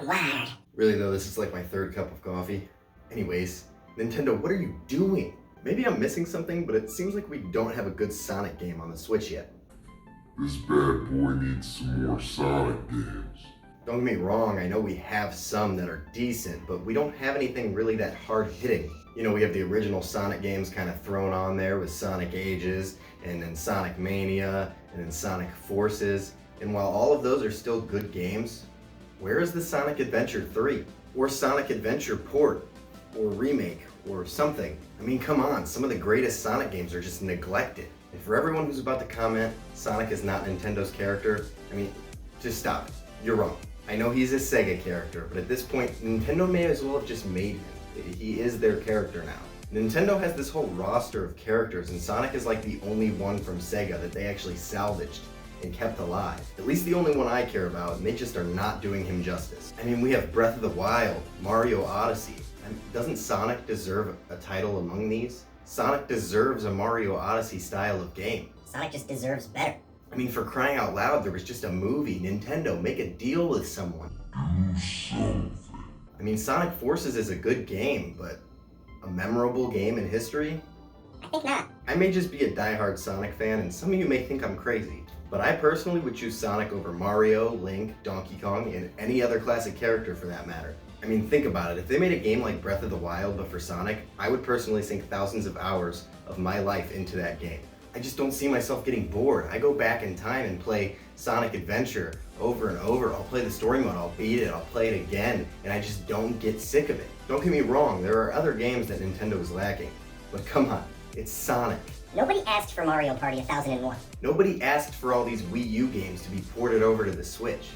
I'm wired. Really though, this is like my third cup of coffee. Anyways, Nintendo, what are you doing? Maybe I'm missing something, but it seems like we don't have a good Sonic game on the Switch yet. This bad boy needs some more Sonic games. Don't get me wrong, I know we have some that are decent, but we don't have anything really that hard-hitting. You know, we have the original Sonic games kind of thrown on there with Sonic Ages, and then Sonic Mania, and then Sonic Forces. And while all of those are still good games, where is the Sonic Adventure 3? Or Sonic Adventure port? Or remake? Or something? I mean, come on, some of the greatest Sonic games are just neglected. And for everyone who's about to comment, Sonic is not Nintendo's character, I mean, just stop it. You're wrong. I know he's a Sega character, but at this point, Nintendo may as well have just made him. He is their character now. Nintendo has this whole roster of characters, and Sonic is like the only one from Sega that they actually salvaged and kept alive. At least the only one I care about, and they just are not doing him justice. I mean, we have Breath of the Wild, Mario Odyssey. And doesn't Sonic deserve a title among these? Sonic deserves a Mario Odyssey style of game. Sonic just deserves better. I mean, for crying out loud, there was just a movie. Nintendo, make a deal with someone. Do something. I mean, Sonic Forces is a good game, but a memorable game in history? I think not. I may just be a diehard Sonic fan, and some of you may think I'm crazy, but I personally would choose Sonic over Mario, Link, Donkey Kong, and any other classic character for that matter. I mean, think about it. If they made a game like Breath of the Wild, but for Sonic, I would personally sink thousands of hours of my life into that game. I just don't see myself getting bored. I go back in time and play Sonic Adventure over and over. I'll play the story mode, I'll beat it, I'll play it again, and I just don't get sick of it. Don't get me wrong, there are other games that Nintendo is lacking, but come on, it's Sonic. Nobody asked for Mario Party 1001. Nobody asked for all these Wii U games to be ported over to the Switch.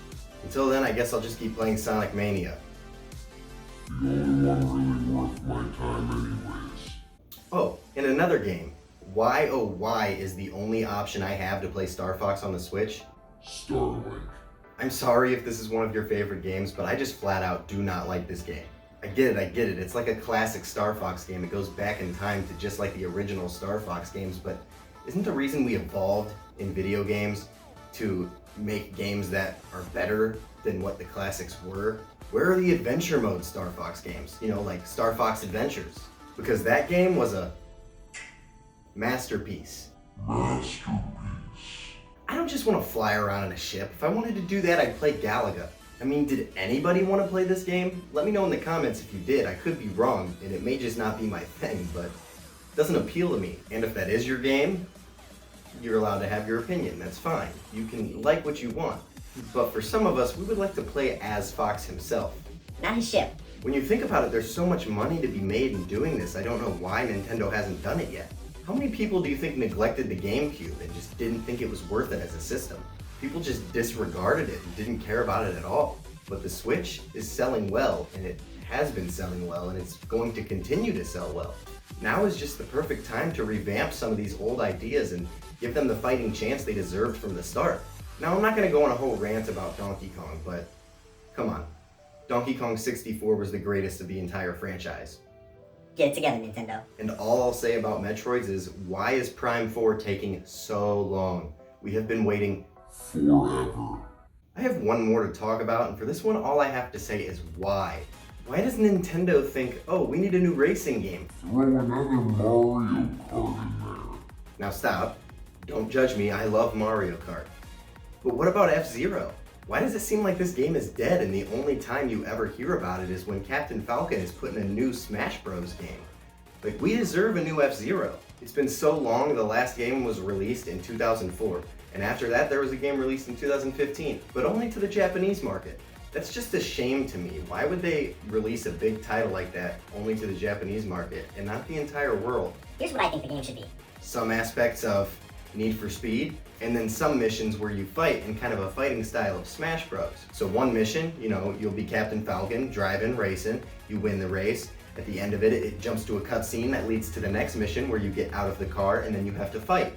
Until then, I guess I'll just keep playing Sonic Mania. The only one really worth my time anyways. Oh, and another game. Why oh why is the only option I have to play Star Fox on the Switch? Starlink. I'm sorry if this is one of your favorite games, but I just flat out do not like this game. I get it. It's like a classic Star Fox game. It goes back in time to just like the original Star Fox games, but isn't the reason we evolved in video games to make games that are better than what the classics were? Where are the adventure mode Star Fox games? You know, like Star Fox Adventures. Because that game was a masterpiece. Masterpiece. I don't just want to fly around in a ship. If I wanted to do that, I'd play Galaga. I mean, did anybody want to play this game? Let me know in the comments if you did. I could be wrong, and it may just not be my thing, but it doesn't appeal to me. And if that is your game, you're allowed to have your opinion. That's fine. You can like what you want. But for some of us, we would like to play as Fox himself. Not his ship. When you think about it, there's so much money to be made in doing this. I don't know why Nintendo hasn't done it yet. How many people do you think neglected the GameCube and just didn't think it was worth it as a system? People just disregarded it and didn't care about it at all. But the Switch is selling well, and it has been selling well, and it's going to continue to sell well. Now is just the perfect time to revamp some of these old ideas and give them the fighting chance they deserved from the start. Now, I'm not going to go on a whole rant about Donkey Kong, but come on. Donkey Kong 64 was the greatest of the entire franchise. Get it together, Nintendo. And all I'll say about Metroids is, why is Prime 4 taking so long? We have been waiting Forever. I have one more to talk about, and for this one, all I have to say is why. Why does Nintendo think, oh, we need a new racing game? Throw another Mario Kart in there. Now stop. Don't judge me, I love Mario Kart. But what about F-Zero? Why does it seem like this game is dead and the only time you ever hear about it is when Captain Falcon is put in a new Smash Bros. Game? Like, we deserve a new F-Zero. It's been so long, the last game was released in 2004, and after that there was a game released in 2015, but only to the Japanese market. That's just a shame to me. Why would they release a big title like that only to the Japanese market and not the entire world? Here's what I think the game should be. Some aspects of Need for Speed, and then some missions where you fight in kind of a fighting style of Smash Bros. So one mission, you know, you'll be Captain Falcon, driving, racing, you win the race. At the end of it, it jumps to a cutscene that leads to the next mission where you get out of the car and then you have to fight.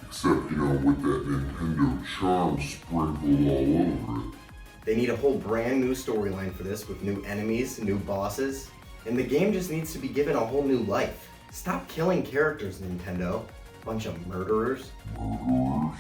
Except, you know, with that Nintendo charm sprinkled all over it. They need a whole brand new storyline for this with new enemies, new bosses, and the game just needs to be given a whole new life. Stop killing characters, Nintendo. Bunch of murderers. Murderers?